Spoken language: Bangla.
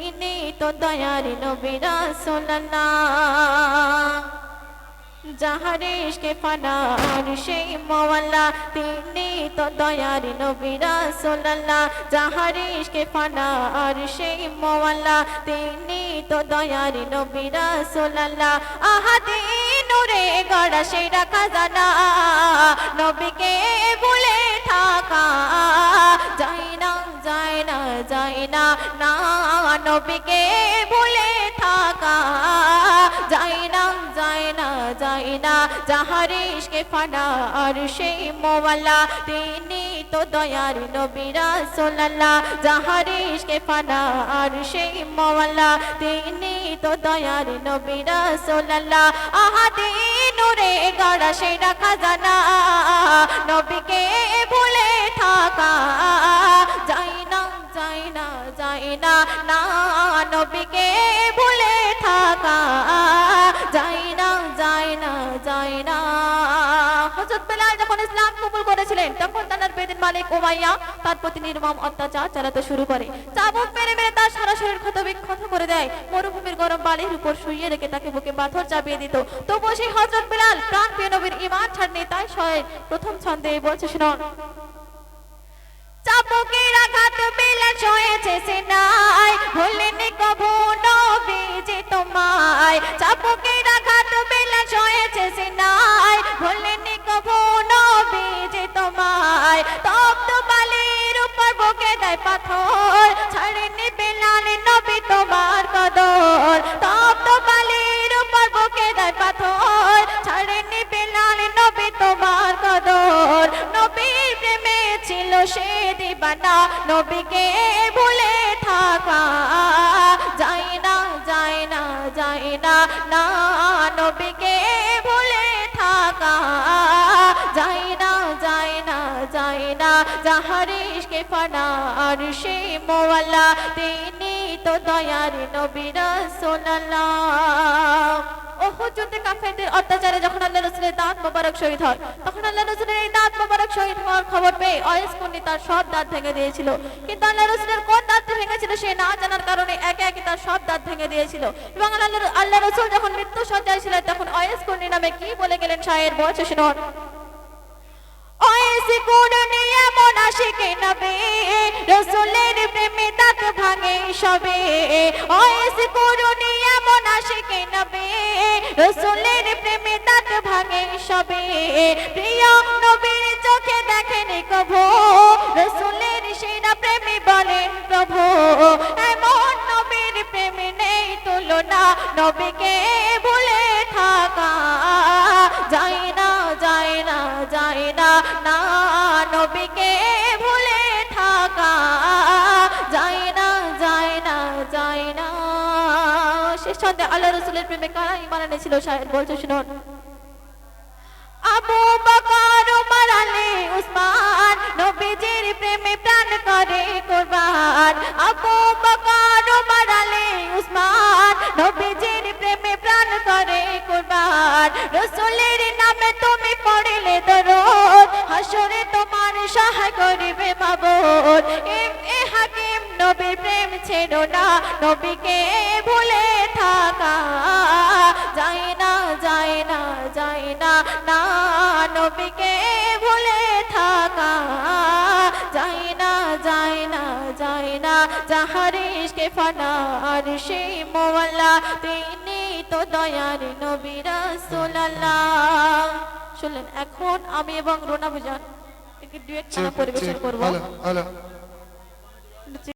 তিনি তো দয়ার নবী রাসূলুল্লাহ যাহার ইশকে ফানার সেই মওলা তিনি তো দয়ার নবী রাসূলুল্লাহ যাহার ইশকে ফানার সেই মওলা তিনি তো দয়ার নবী রাসূলুল্লাহ আহাদি নূরে গড়া সেই খাজানা নবীকে ভুলে থাকা যায় না যায় না যায় না না নবীকে ভুলে থাকা যায় না যায় না যায় না যাহার ইশকে ফানার সেই মওলা তিনি তো দয়ার নবী রাসূলুল্লাহ যাহার ইশকে ফানার সেই মওলা তিনি তো দয়ার নবী রাসূলুল্লাহ আহাদি নূরে গড়া সেই খাজানা নবীকে ভুলে থাকা যায় না যায় না যায় না না নবীকে ভুলে থাকা যায় না যায় না যায় না হযরত বেলাল যখন ইসলাম কবুল করেছিলেন তখন তার বেদিন মালিক উমাইয়া তার প্রতি নির্মম অত্যাচার চালাতে শুরু করে চাবুক মেরে মেরে তার সারা শরীর ক্ষত করে দেয় মরুভূমির গরম বালির উপর শুইয়ে রেখে তাকে বুকে পাথর চাপিয়ে দিত তবুও সেই হযরত বেলাল প্রাণ প্রিয় নবীর ঈমান ছাড়েনি তাই প্রথম ছন্দে বলছে শুনুন চাবুকের আঘাত বেলাল সয়েছে সিনায় ভুলেনি কভু নবীজি তোমায় চাবুকের আঘাত বেলাল সয়েছে সিনায় ভুলেনি কভু নবীজি তোমায় তপ্ত বালির উপর বুকে দেয় পাথর ছাড়েনি বেলাল নবী তোমার কদর তপ্ত বালির উপর বুকে দেয় পাথর ছাড়েনি বেলাল নবী তোমার কদর নবীর প্রেমে ছিল সে দিবানা নবীকে ভুলে থাকা যায় না যায় না যায় না না নবীকে ভুলে থাকা যায় না যায় না যায় না যাহার ইশকে ফানার সেই মওলা তিনি তো দয়ার নবী রাসূলুল্লাহ উহুদ যুদ্ধে কাফেরদের অত্যাচারে যখন আল্লাহর রাসূলের দাঁত মোবারক শহীদ হয় তখন আল্লাহর রাসূলের এই দাঁত মোবারক শহীদ হওয়ার খবর পেয়ে ওয়াইস কুন্নি তার সব দাঁত ভেঙে দিয়েছিল কিন্তু আল্লাহর রাসূলের কোন দাঁত ভেঙেছিল সে না জানার কারণে একে একে তার সব দাঁত ভেঙে দিয়েছিল এবং আল্লাহর রাসূল যখন মৃত্যু শয্যায় ছিলেন তখন ওয়াইস কুন্নি নামে কি বলে গেলেন শায়ের বলছে শুনুন ওয়াইস কুন্নি এমন আশিকে নবী রাসূলের প্রেমে দাঁত ভাঙে সবে ওয়াইস কুন্নি এমন আশিকে নবী রাসূলের প্রেমে দাঁত ভাঙে সবে প্রিয় নবীর চোখে দেখেনি কভু রাসূলের সেনা প্রেমী বলেন প্রভু এমন নবীর প্রেমে নেই তুলনা নবীকে ভুলে থাকা যায় না যায় না যায় না না নবীকে ভুলে থাকা যায় না যায় না যায় না শেষ ছন্দে আল্লাহর রাসূলের প্রেমে কারা ঈমান এনেছিল শায়ের বলছে শুনুন আবু বকর ওমর আলী উসমান নবীজির প্রেমে প্রাণ করে কুরবান আবু বকর ওমর আলী উসমান নবীজির প্রেমে প্রাণ করে কুরবান রাসূলের নামে তুমি পড়িলে দরুদ হাসরে তোমার সহায় করিবে মাবুদ এ হাকিম নবীর প্রেম ছেড়ো না নবীকে ভুলে থাকা যায় না যায় না যায় না না নবীকে ভুলে থাকা যায় না যায় না যায় না যাহার ইশকে ফানার সেই মওলা তিনি তো দয়ার নবী রাসূলুল্লাহ শুনলেন এখন আমি এবং রোনা বুজান একটি ডুয়েট গান পরিবেশন করব